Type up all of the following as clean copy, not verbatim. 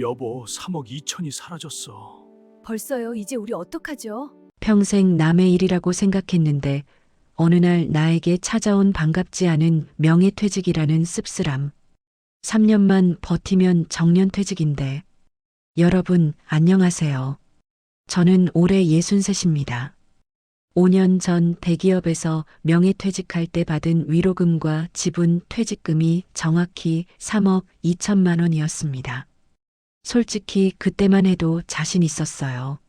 여보, 3억 2천이 사라졌어. 벌써요? 이제 우리 어떡하죠? 평생 남의 일이라고 생각했는데 어느 날 나에게 찾아온 반갑지 않은 명예퇴직이라는 씁쓸함. 3년만 버티면 정년퇴직인데. 여러분, 안녕하세요. 저는 올해 63입니다. 5년 전 대기업에서 명예퇴직할 때 받은 위로금과 지분 퇴직금이 정확히 3억 2천만 원이었습니다. 솔직히 그때만 해도 자신 있었어요.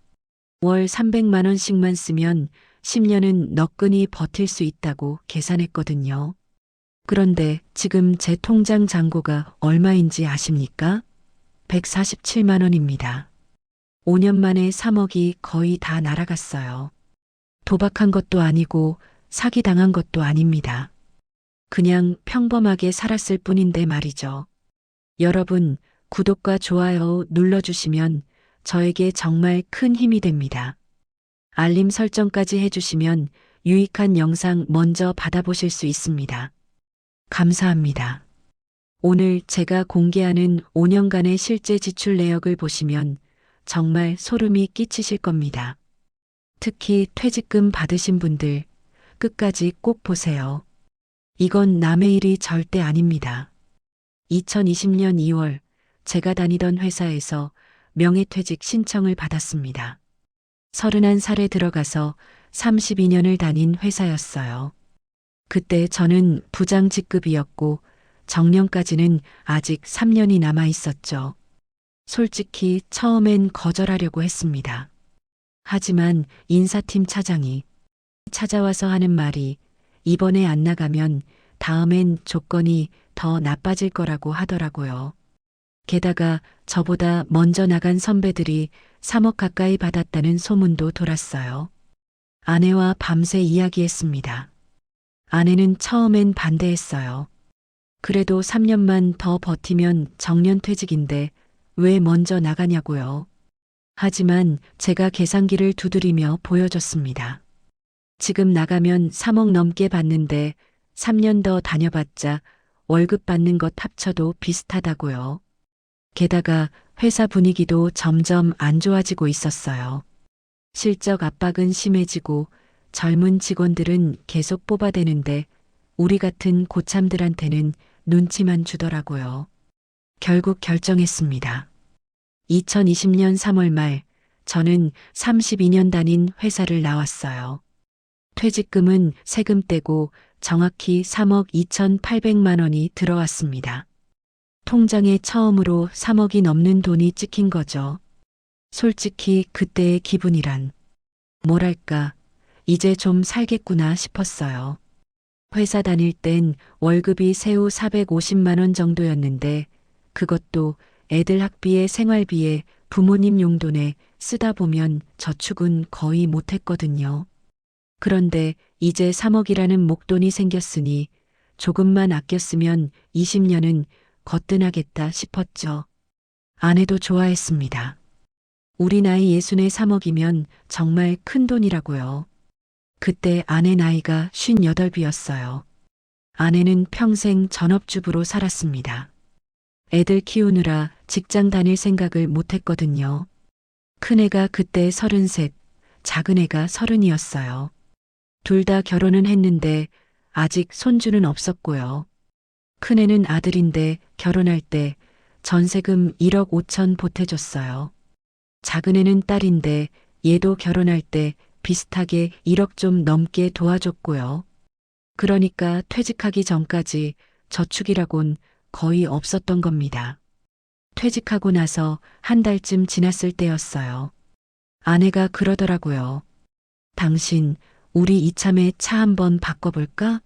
월 300만 원씩만 쓰면 10년은 너끈히 버틸 수 있다고 계산했거든요. 그런데 지금 제 통장 잔고가 얼마인지 아십니까? 147만 원입니다. 5년 만에 3억이 거의 다 날아갔어요. 도박한 것도 아니고 사기당한 것도 아닙니다. 그냥 평범하게 살았을 뿐인데 말이죠. 여러분, 구독과 좋아요 눌러주시면 저에게 정말 큰 힘이 됩니다. 알림 설정까지 해주시면 유익한 영상 먼저 받아보실 수 있습니다. 감사합니다. 오늘 제가 공개하는 5년간의 실제 지출 내역을 보시면 정말 소름이 끼치실 겁니다. 특히 퇴직금 받으신 분들 끝까지 꼭 보세요. 이건 남의 일이 절대 아닙니다. 2020년 2월 제가 다니던 회사에서 명예퇴직 신청을 받았습니다. 31살에 들어가서 32년을 다닌 회사였어요. 그때 저는 부장 직급이었고 정년까지는 아직 3년이 남아 있었죠. 솔직히 처음엔 거절하려고 했습니다. 하지만 인사팀 차장이 찾아와서 하는 말이 이번에 안 나가면 다음엔 조건이 더 나빠질 거라고 하더라고요. 게다가 저보다 먼저 나간 선배들이 3억 가까이 받았다는 소문도 돌았어요. 아내와 밤새 이야기했습니다. 아내는 처음엔 반대했어요. 그래도 3년만 더 버티면 정년퇴직인데 왜 먼저 나가냐고요. 하지만 제가 계산기를 두드리며 보여줬습니다. 지금 나가면 3억 넘게 받는데 3년 더 다녀봤자 월급 받는 것 합쳐도 비슷하다고요. 게다가 회사 분위기도 점점 안 좋아지고 있었어요. 실적 압박은 심해지고 젊은 직원들은 계속 뽑아대는데 우리 같은 고참들한테는 눈치만 주더라고요. 결국 결정했습니다. 2020년 3월 말 저는 32년 다닌 회사를 나왔어요. 퇴직금은 세금 떼고 정확히 3억 2,800만 원이 들어왔습니다. 통장에 처음으로 3억이 넘는 돈이 찍힌 거죠. 솔직히 그때의 기분이란 뭐랄까, 이제 좀 살겠구나 싶었어요. 회사 다닐 땐 월급이 새우 450만 원 정도였는데 그것도 애들 학비에 생활비에 부모님 용돈에 쓰다 보면 저축은 거의 못했거든요. 그런데 이제 3억이라는 목돈이 생겼으니 조금만 아껴 쓰면 20년은 거뜬하겠다 싶었죠. 아내도 좋아했습니다. 우리 나이 60에 3억이면 정말 큰 돈이라고요. 그때 아내 나이가 58이었어요. 아내는 평생 전업주부로 살았습니다. 애들 키우느라 직장 다닐 생각을 못했거든요. 큰애가 그때 33, 작은애가 30이었어요. 둘 다 결혼은 했는데 아직 손주는 없었고요. 큰애는 아들인데 결혼할 때 전세금 1억 5천 보태줬어요. 작은애는 딸인데 얘도 결혼할 때 비슷하게 1억 좀 넘게 도와줬고요. 그러니까 퇴직하기 전까지 저축이라곤 거의 없었던 겁니다. 퇴직하고 나서 한 달쯤 지났을 때였어요. 아내가 그러더라고요. 당신, 우리 이참에 차 한번 바꿔볼까?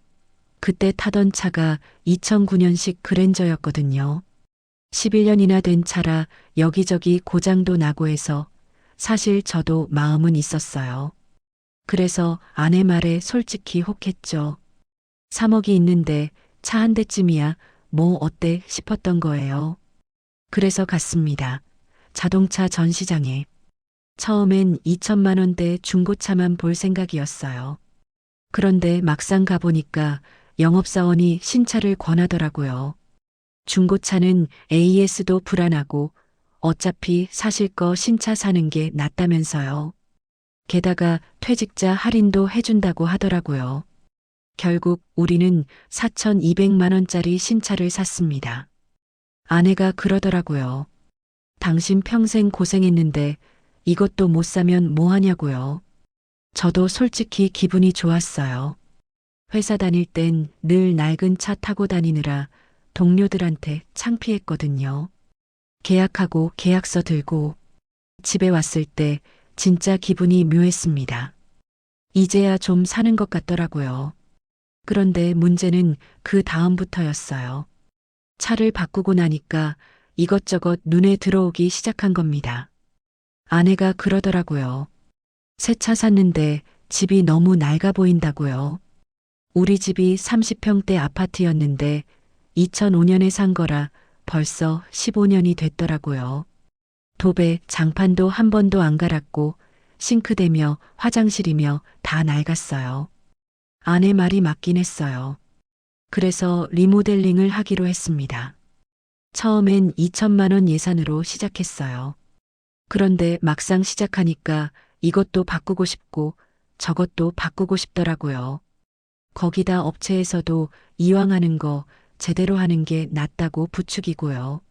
그때 타던 차가 2009년식 그랜저였거든요. 11년이나 된 차라 여기저기 고장도 나고 해서 사실 저도 마음은 있었어요. 그래서 아내 말에 솔직히 혹했죠. 3억이 있는데 차 한 대쯤이야 뭐 어때 싶었던 거예요. 그래서 갔습니다. 자동차 전시장에. 처음엔 2천만 원대 중고차만 볼 생각이었어요. 그런데 막상 가보니까 영업사원이 신차를 권하더라고요. 중고차는 AS도 불안하고 어차피 사실 거 신차 사는 게 낫다면서요. 게다가 퇴직자 할인도 해준다고 하더라고요. 결국 우리는 4,200만 원짜리 신차를 샀습니다. 아내가 그러더라고요. 당신 평생 고생했는데 이것도 못 사면 뭐 하냐고요. 저도 솔직히 기분이 좋았어요. 회사 다닐 땐 늘 낡은 차 타고 다니느라 동료들한테 창피했거든요. 계약하고 계약서 들고 집에 왔을 때 진짜 기분이 묘했습니다. 이제야 좀 사는 것 같더라고요. 그런데 문제는 그 다음부터였어요. 차를 바꾸고 나니까 이것저것 눈에 들어오기 시작한 겁니다. 아내가 그러더라고요. 새 차 샀는데 집이 너무 낡아 보인다고요. 우리 집이 30평대 아파트였는데 2005년에 산 거라 벌써 15년이 됐더라고요. 도배, 장판도 한 번도 안 갈았고 싱크대며 화장실이며 다 낡았어요. 아내 말이 맞긴 했어요. 그래서 리모델링을 하기로 했습니다. 처음엔 2천만 원 예산으로 시작했어요. 그런데 막상 시작하니까 이것도 바꾸고 싶고 저것도 바꾸고 싶더라고요. 거기다 업체에서도 이왕 하는 거 제대로 하는 게 낫다고 부추기고요.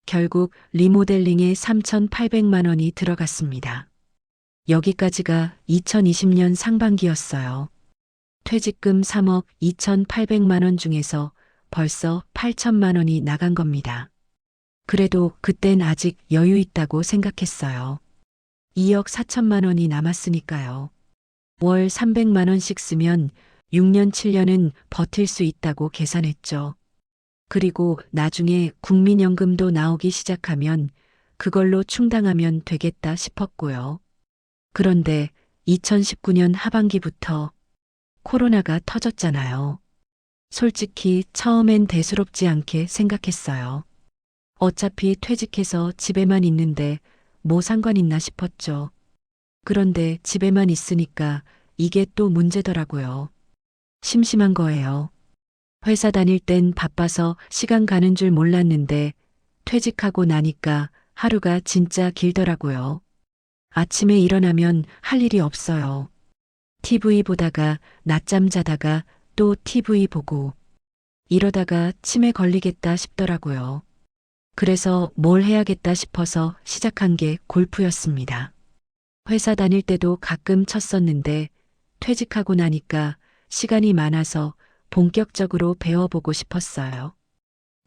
결국 리모델링에 3,800만 원이 들어갔습니다. 여기까지가 2020년 상반기였어요. 퇴직금 3억 2,800만 원 중에서 벌써 8천만 원이 나간 겁니다. 그래도 그땐 아직 여유 있다고 생각했어요. 2억 4천만 원이 남았으니까요. 월 300만 원씩 쓰면 6년 7년은 버틸 수 있다고 계산했죠. 그리고 나중에 국민연금도 나오기 시작하면 그걸로 충당하면 되겠다 싶었고요. 그런데 2019년 하반기부터 코로나가 터졌잖아요. 솔직히 처음엔 대수롭지 않게 생각했어요. 어차피 퇴직해서 집에만 있는데 뭐 상관 있나 싶었죠. 그런데 집에만 있으니까 이게 또 문제더라고요. 심심한 거예요. 회사 다닐 땐 바빠서 시간 가는 줄 몰랐는데 퇴직하고 나니까 하루가 진짜 길더라고요. 아침에 일어나면 할 일이 없어요. TV 보다가 낮잠 자다가 또 TV 보고 이러다가 치매 걸리겠다 싶더라고요. 그래서 뭘 해야겠다 싶어서 시작한 게 골프였습니다. 회사 다닐 때도 가끔 쳤었는데 퇴직하고 나니까 시간이 많아서 본격적으로 배워보고 싶었어요.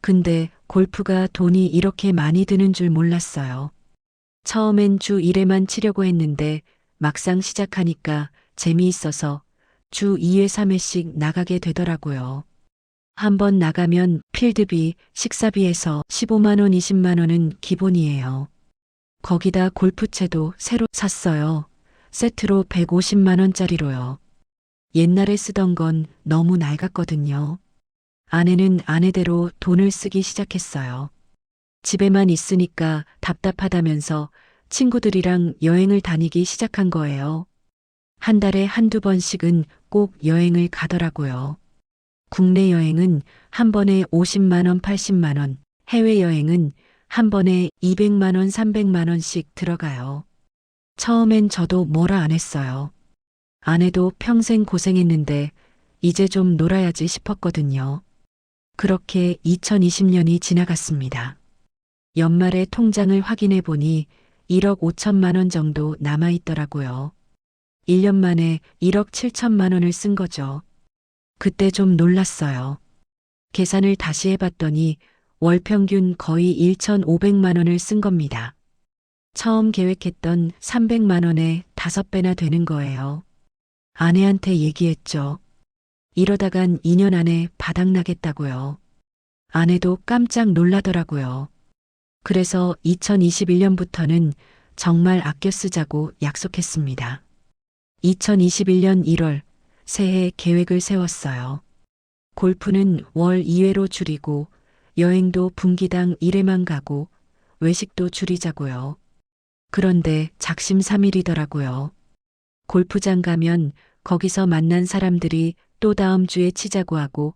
근데 골프가 돈이 이렇게 많이 드는 줄 몰랐어요. 처음엔 주 1회만 치려고 했는데 막상 시작하니까 재미있어서 주 2회 3회씩 나가게 되더라고요. 한 번 나가면 필드비, 식사비에서 15만 원, 20만 원은 기본이에요. 거기다 골프채도 새로 샀어요. 세트로 150만 원짜리로요. 옛날에 쓰던 건 너무 낡았거든요. 아내는 아내대로 돈을 쓰기 시작했어요. 집에만 있으니까 답답하다면서 친구들이랑 여행을 다니기 시작한 거예요. 한 달에 한두 번씩은 꼭 여행을 가더라고요. 국내 여행은 한 번에 50만 원, 80만 원, 해외여행은 한 번에 200만 원, 300만 원씩 들어가요. 처음엔 저도 뭐라 안 했어요. 아내도 평생 고생했는데 이제 좀 놀아야지 싶었거든요. 그렇게 2020년이 지나갔습니다. 연말에 통장을 확인해 보니 1억 5천만 원 정도 남아있더라고요. 1년 만에 1억 7천만 원을 쓴 거죠. 그때 좀 놀랐어요. 계산을 다시 해봤더니 월 평균 거의 1,500만 원을 쓴 겁니다. 처음 계획했던 300만 원에 5배나 되는 거예요. 아내한테 얘기했죠. 이러다간 2년 안에 바닥나겠다고요. 아내도 깜짝 놀라더라고요. 그래서 2021년부터는 정말 아껴 쓰자고 약속했습니다. 2021년 1월 새해 계획을 세웠어요. 골프는 월 2회로 줄이고 여행도 분기당 1회만 가고 외식도 줄이자고요. 그런데 작심삼일이더라고요. 골프장 가면 거기서 만난 사람들이 또 다음 주에 치자고 하고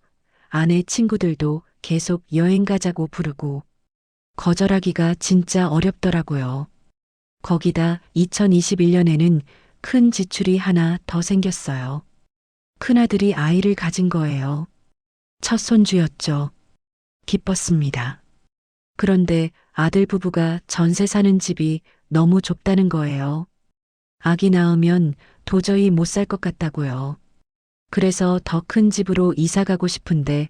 아내 친구들도 계속 여행 가자고 부르고 거절하기가 진짜 어렵더라고요. 거기다 2021년에는 큰 지출이 하나 더 생겼어요. 큰아들이 아이를 가진 거예요. 첫 손주였죠. 기뻤습니다. 그런데 아들 부부가 전세 사는 집이 너무 좁다는 거예요. 아기 낳으면 도저히 못 살 것 같다고요. 그래서 더 큰 집으로 이사 가고 싶은데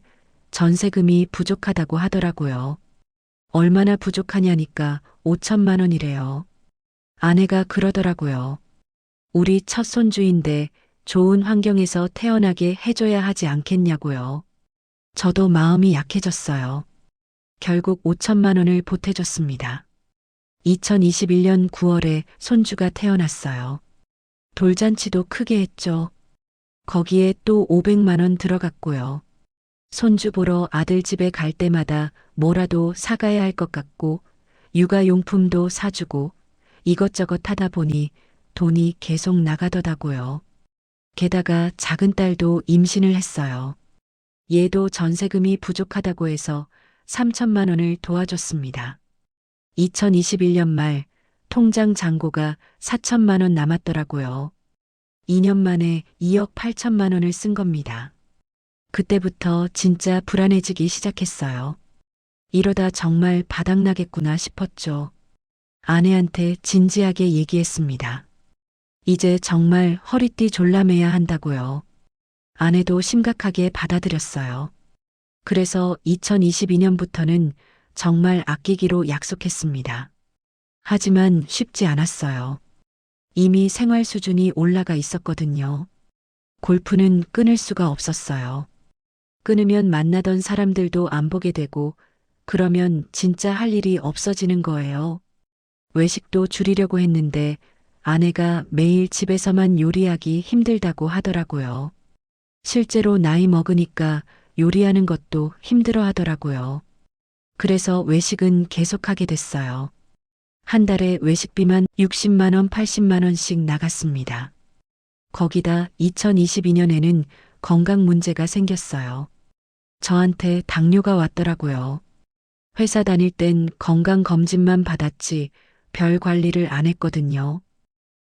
전세금이 부족하다고 하더라고요. 얼마나 부족하냐니까 5천만 원이래요. 아내가 그러더라고요. 우리 첫 손주인데 좋은 환경에서 태어나게 해줘야 하지 않겠냐고요. 저도 마음이 약해졌어요. 결국 5천만 원을 보태줬습니다. 2021년 9월에 손주가 태어났어요. 돌잔치도 크게 했죠. 거기에 또 500만 원 들어갔고요. 손주 보러 아들 집에 갈 때마다 뭐라도 사가야 할 것 같고 육아용품도 사주고 이것저것 하다 보니 돈이 계속 나가더라고요. 게다가 작은 딸도 임신을 했어요. 얘도 전세금이 부족하다고 해서 3천만 원을 도와줬습니다. 2021년 말 통장 잔고가 4천만 원 남았더라고요. 2년 만에 2억 8천만 원을 쓴 겁니다. 그때부터 진짜 불안해지기 시작했어요. 이러다 정말 바닥나겠구나 싶었죠. 아내한테 진지하게 얘기했습니다. 이제 정말 허리띠 졸라매야 한다고요. 아내도 심각하게 받아들였어요. 그래서 2022년부터는 정말 아끼기로 약속했습니다. 하지만 쉽지 않았어요. 이미 생활 수준이 올라가 있었거든요. 골프는 끊을 수가 없었어요. 끊으면 만나던 사람들도 안 보게 되고 그러면 진짜 할 일이 없어지는 거예요. 외식도 줄이려고 했는데 아내가 매일 집에서만 요리하기 힘들다고 하더라고요. 실제로 나이 먹으니까 요리하는 것도 힘들어 하더라고요. 그래서 외식은 계속하게 됐어요. 한 달에 외식비만 60만 원, 80만 원씩 나갔습니다. 거기다 2022년에는 건강 문제가 생겼어요. 저한테 당뇨가 왔더라고요. 회사 다닐 땐 건강검진만 받았지 별 관리를 안 했거든요.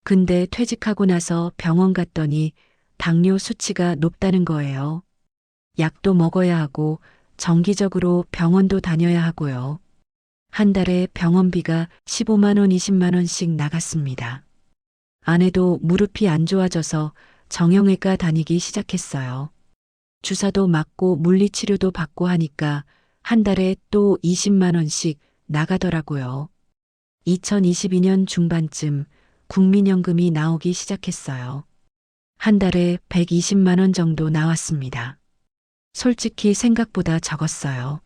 근데 퇴직하고 나서 병원 갔더니 당뇨 수치가 높다는 거예요. 약도 먹어야 하고 정기적으로 병원도 다녀야 하고요. 한 달에 병원비가 15만 원, 20만 원씩 나갔습니다. 아내도 무릎이 안 좋아져서 정형외과 다니기 시작했어요. 주사도 맞고 물리치료도 받고 하니까 한 달에 또 20만 원씩 나가더라고요. 2022년 중반쯤 국민연금이 나오기 시작했어요. 한 달에 120만 원 정도 나왔습니다. 솔직히 생각보다 적었어요.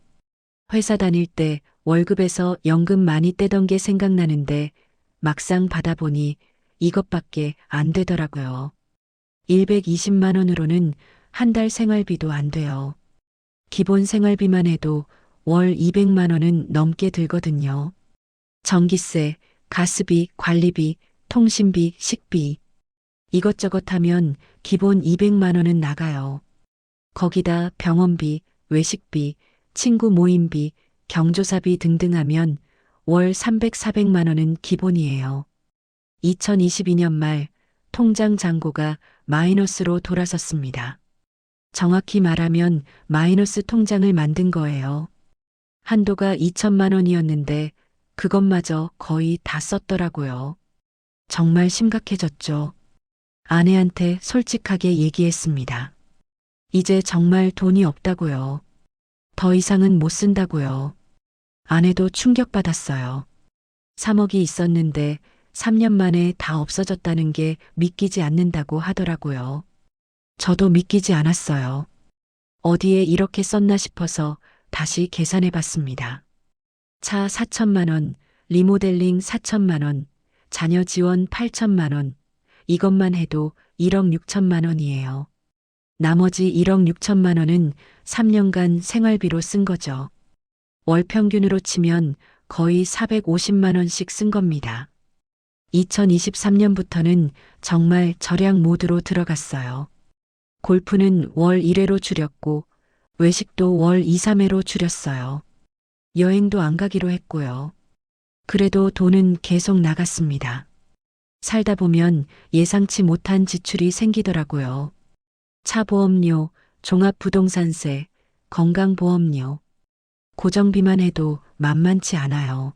회사 다닐 때 월급에서 연금 많이 떼던 게 생각나는데 막상 받아보니 이것밖에 안 되더라고요. 120만 원으로는 한 달 생활비도 안 돼요. 기본 생활비만 해도 월 200만 원은 넘게 들거든요. 전기세, 가스비, 관리비, 통신비, 식비. 이것저것 하면 기본 200만 원은 나가요. 거기다 병원비, 외식비, 친구 모임비, 경조사비 등등 하면 월 300, 400만 원은 기본이에요. 2022년 말 통장 잔고가 마이너스로 돌아섰습니다. 정확히 말하면 마이너스 통장을 만든 거예요. 한도가 2천만 원이었는데 그것마저 거의 다 썼더라고요. 정말 심각해졌죠. 아내한테 솔직하게 얘기했습니다. 이제 정말 돈이 없다고요. 더 이상은 못 쓴다고요. 아내도 충격받았어요. 3억이 있었는데 3년 만에 다 없어졌다는 게 믿기지 않는다고 하더라고요. 저도 믿기지 않았어요. 어디에 이렇게 썼나 싶어서 다시 계산해 봤습니다. 차 4천만 원, 리모델링 4천만 원, 자녀 지원 8천만 원, 이것만 해도 1억 6천만 원이에요. 나머지 1억 6천만 원은 3년간 생활비로 쓴 거죠. 월 평균으로 치면 거의 450만 원씩 쓴 겁니다. 2023년부터는 정말 절약 모드로 들어갔어요. 골프는 월 1회로 줄였고 외식도 월 2, 3회로 줄였어요. 여행도 안 가기로 했고요. 그래도 돈은 계속 나갔습니다. 살다 보면 예상치 못한 지출이 생기더라고요. 차 보험료, 종합부동산세, 건강보험료. 고정비만 해도 만만치 않아요.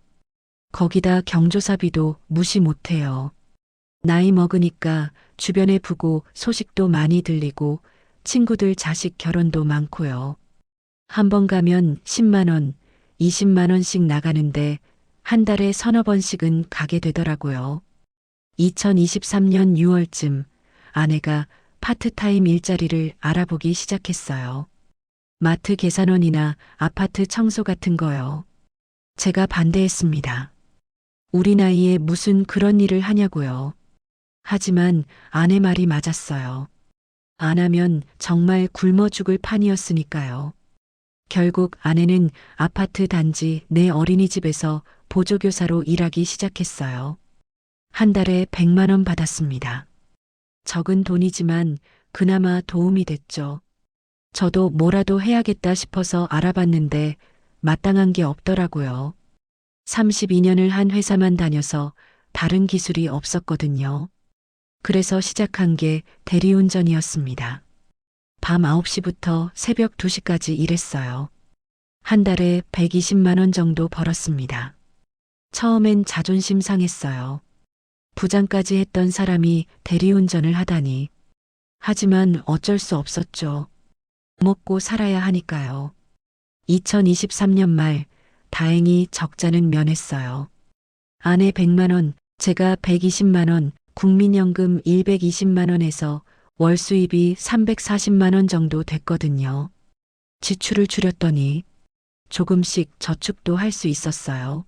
거기다 경조사비도 무시 못해요. 나이 먹으니까 주변에 부고 소식도 많이 들리고 친구들 자식 결혼도 많고요. 한 번 가면 10만 원, 20만 원씩 나가는데 한 달에 서너 번씩은 가게 되더라고요. 2023년 6월쯤 아내가 파트타임 일자리를 알아보기 시작했어요. 마트 계산원이나 아파트 청소 같은 거요. 제가 반대했습니다. 우리 나이에 무슨 그런 일을 하냐고요. 하지만 아내 말이 맞았어요. 안 하면 정말 굶어 죽을 판이었으니까요. 결국 아내는 아파트 단지 내 어린이집에서 보조교사로 일하기 시작했어요. 한 달에 100만 원 받았습니다. 적은 돈이지만 그나마 도움이 됐죠. 저도 뭐라도 해야겠다 싶어서 알아봤는데 마땅한 게 없더라고요. 32년을 한 회사만 다녀서 다른 기술이 없었거든요. 그래서 시작한 게 대리운전이었습니다. 밤 9시부터 새벽 2시까지 일했어요. 한 달에 120만 원 정도 벌었습니다. 처음엔 자존심 상했어요. 부장까지 했던 사람이 대리운전을 하다니. 하지만 어쩔 수 없었죠. 먹고 살아야 하니까요. 2023년 말 다행히 적자는 면했어요. 아내 100만 원, 제가 120만 원, 국민연금 120만 원에서 월 수입이 340만 원 정도 됐거든요. 지출을 줄였더니 조금씩 저축도 할 수 있었어요.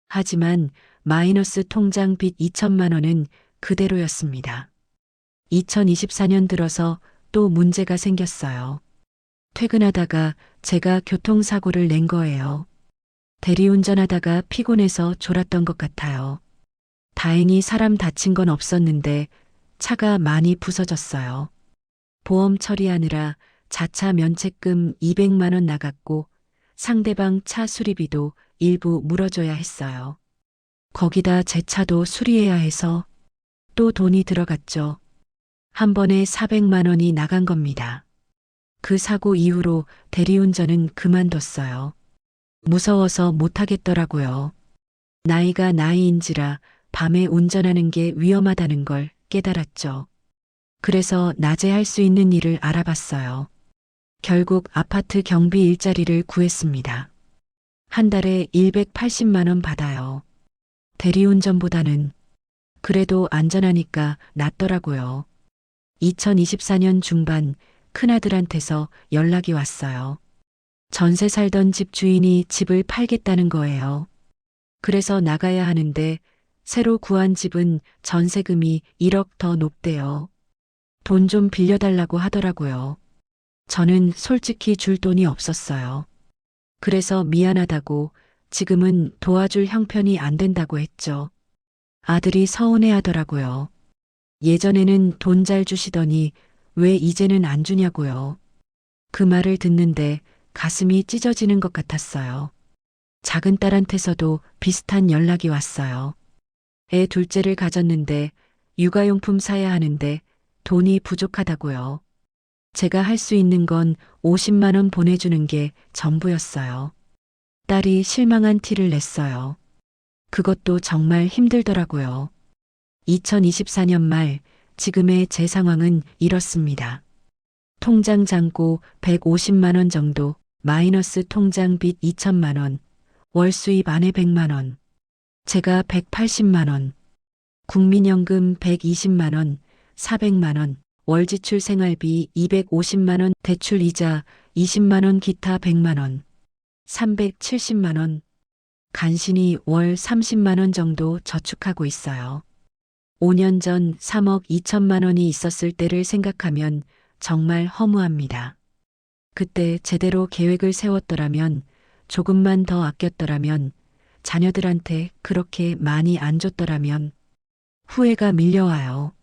하지만 마이너스 통장 빚 2천만 원은 그대로였습니다. 2024년 들어서 또 문제가 생겼어요. 퇴근하다가 제가 교통사고를 낸 거예요. 대리운전하다가 피곤해서 졸았던 것 같아요. 다행히 사람 다친 건 없었는데 차가 많이 부서졌어요. 보험 처리하느라 자차 면책금 200만 원 나갔고 상대방 차 수리비도 일부 물어줘야 했어요. 거기다 제 차도 수리해야 해서 또 돈이 들어갔죠. 한 번에 400만 원이 나간 겁니다. 그 사고 이후로 대리운전은 그만뒀어요. 무서워서 못하겠더라고요. 나이가 나이인지라 밤에 운전하는 게 위험하다는 걸 깨달았죠. 그래서 낮에 할 수 있는 일을 알아봤어요. 결국 아파트 경비 일자리를 구했습니다. 한 달에 180만 원 받아요. 대리운전보다는 그래도 안전하니까 낫더라고요. 2024년 중반 큰아들한테서 연락이 왔어요. 전세 살던 집 주인이 집을 팔겠다는 거예요. 그래서 나가야 하는데 새로 구한 집은 전세금이 1억 더 높대요. 돈 좀 빌려달라고 하더라고요. 저는 솔직히 줄 돈이 없었어요. 그래서 미안하다고 지금은 도와줄 형편이 안 된다고 했죠. 아들이 서운해 하더라고요. 예전에는 돈 잘 주시더니 왜 이제는 안 주냐고요. 그 말을 듣는데 가슴이 찢어지는 것 같았어요. 작은 딸한테서도 비슷한 연락이 왔어요. 애 둘째를 가졌는데 육아용품 사야 하는데 돈이 부족하다고요. 제가 할 수 있는 건 50만 원 보내주는 게 전부였어요. 딸이 실망한 티를 냈어요. 그것도 정말 힘들더라고요. 2024년 말 지금의 제 상황은 이렇습니다. 통장 잔고 150만 원 정도, 마이너스 통장 빚 2천만 원, 월 수입 아내 100만 원, 제가 180만 원, 국민연금 120만 원, 400만 원, 월 지출 생활비 250만 원, 대출 이자 20만 원, 기타 100만 원, 370만 원, 간신히 월 30만 원 정도 저축하고 있어요. 5년 전 3억 2천만 원이 있었을 때를 생각하면 정말 허무합니다. 그때 제대로 계획을 세웠더라면, 조금만 더 아꼈더라면, 자녀들한테 그렇게 많이 안 줬더라면 후회가 밀려와요.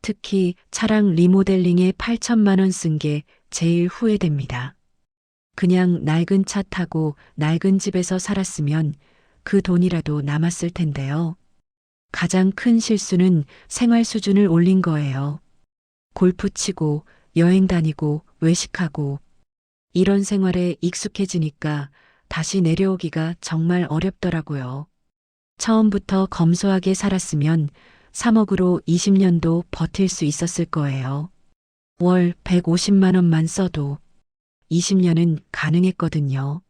특히 차량 리모델링에 8천만 원 쓴 게 제일 후회됩니다. 그냥 낡은 차 타고 낡은 집에서 살았으면 그 돈이라도 남았을 텐데요. 가장 큰 실수는 생활 수준을 올린 거예요. 골프 치고 여행 다니고 외식하고 이런 생활에 익숙해지니까 다시 내려오기가 정말 어렵더라고요. 처음부터 검소하게 살았으면 3억으로 20년도 버틸 수 있었을 거예요. 월 150만 원만 써도 20년은 가능했거든요.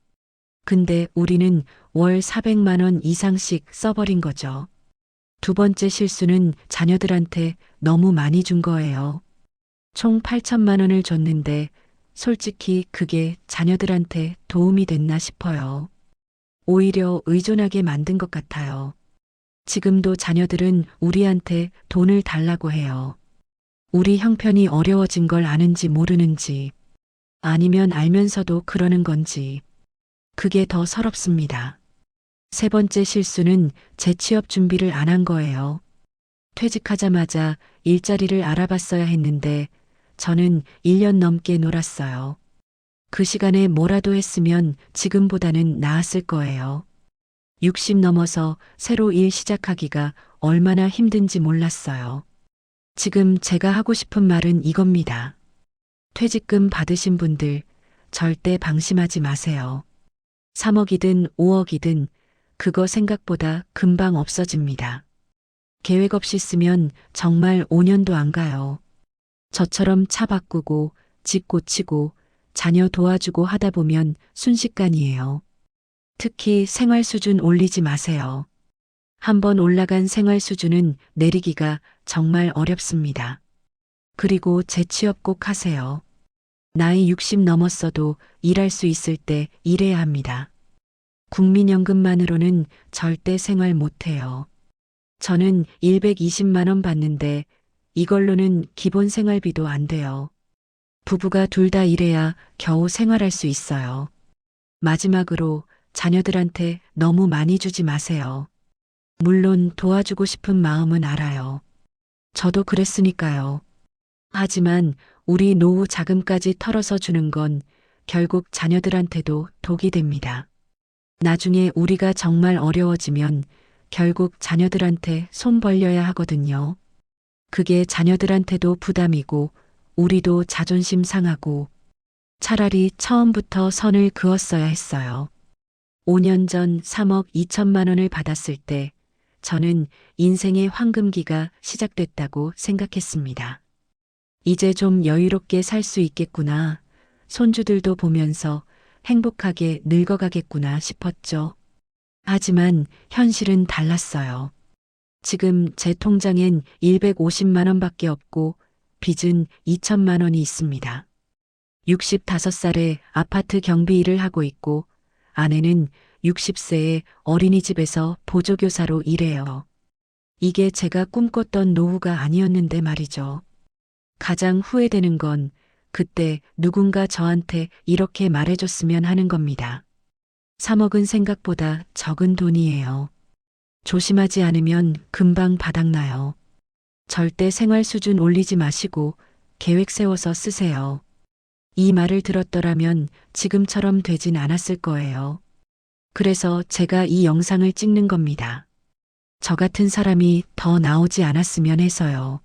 근데 우리는 월 400만 원 이상씩 써버린 거죠. 두 번째 실수는 자녀들한테 너무 많이 준 거예요. 총 8천만 원을 줬는데 솔직히 그게 자녀들한테 도움이 됐나 싶어요. 오히려 의존하게 만든 것 같아요. 지금도 자녀들은 우리한테 돈을 달라고 해요. 우리 형편이 어려워진 걸 아는지 모르는지 아니면 알면서도 그러는 건지 그게 더 서럽습니다. 세 번째 실수는 재취업 준비를 안 한 거예요. 퇴직하자마자 일자리를 알아봤어야 했는데 저는 1년 넘게 놀았어요. 그 시간에 뭐라도 했으면 지금보다는 나았을 거예요. 60 넘어서 새로 일 시작하기가 얼마나 힘든지 몰랐어요. 지금 제가 하고 싶은 말은 이겁니다. 퇴직금 받으신 분들 절대 방심하지 마세요. 3억이든 5억이든 그거 생각보다 금방 없어집니다. 계획 없이 쓰면 정말 5년도 안 가요. 저처럼 차 바꾸고 집 고치고 자녀 도와주고 하다 보면 순식간이에요. 특히 생활 수준 올리지 마세요. 한번 올라간 생활 수준은 내리기가 정말 어렵습니다. 그리고 재취업 꼭 하세요. 나이 60 넘었어도 일할 수 있을 때 일해야 합니다. 국민연금만으로는 절대 생활 못해요. 저는 120만 원 받는데 이걸로는 기본 생활비도 안 돼요. 부부가 둘 다 일해야 겨우 생활할 수 있어요. 마지막으로 자녀들한테 너무 많이 주지 마세요. 물론 도와주고 싶은 마음은 알아요. 저도 그랬으니까요. 하지만 우리 노후 자금까지 털어서 주는 건 결국 자녀들한테도 독이 됩니다. 나중에 우리가 정말 어려워지면 결국 자녀들한테 손 벌려야 하거든요. 그게 자녀들한테도 부담이고 우리도 자존심 상하고 차라리 처음부터 선을 그었어야 했어요. 5년 전 3억 2천만 원을 받았을 때 저는 인생의 황금기가 시작됐다고 생각했습니다. 이제 좀 여유롭게 살 수 있겠구나. 손주들도 보면서 행복하게 늙어가겠구나 싶었죠. 하지만 현실은 달랐어요. 지금 제 통장엔 150만 원밖에 없고 빚은 2천만 원이 있습니다. 65살에 아파트 경비 일을 하고 있고 아내는 60세에 어린이집에서 보조교사로 일해요. 이게 제가 꿈꿨던 노후가 아니었는데 말이죠. 가장 후회되는 건 그때 누군가 저한테 이렇게 말해줬으면 하는 겁니다. 3억은 생각보다 적은 돈이에요. 조심하지 않으면 금방 바닥나요. 절대 생활 수준 올리지 마시고 계획 세워서 쓰세요. 이 말을 들었더라면 지금처럼 되진 않았을 거예요. 그래서 제가 이 영상을 찍는 겁니다. 저 같은 사람이 더 나오지 않았으면 해서요.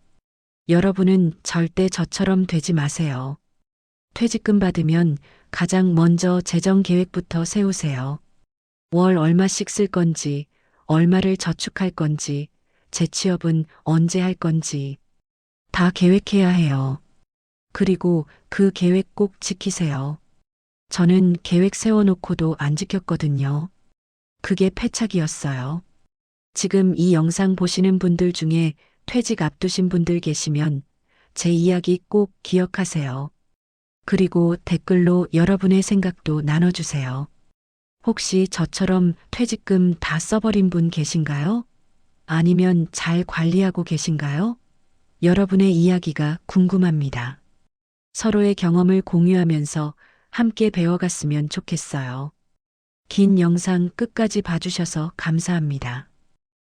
여러분은 절대 저처럼 되지 마세요. 퇴직금 받으면 가장 먼저 재정 계획부터 세우세요. 월 얼마씩 쓸 건지, 얼마를 저축할 건지, 재취업은 언제 할 건지 다 계획해야 해요. 그리고 그 계획 꼭 지키세요. 저는 계획 세워놓고도 안 지켰거든요. 그게 패착이었어요. 지금 이 영상 보시는 분들 중에 퇴직 앞두신 분들 계시면 제 이야기 꼭 기억하세요. 그리고 댓글로 여러분의 생각도 나눠주세요. 혹시 저처럼 퇴직금 다 써버린 분 계신가요? 아니면 잘 관리하고 계신가요? 여러분의 이야기가 궁금합니다. 서로의 경험을 공유하면서 함께 배워갔으면 좋겠어요. 긴 영상 끝까지 봐주셔서 감사합니다.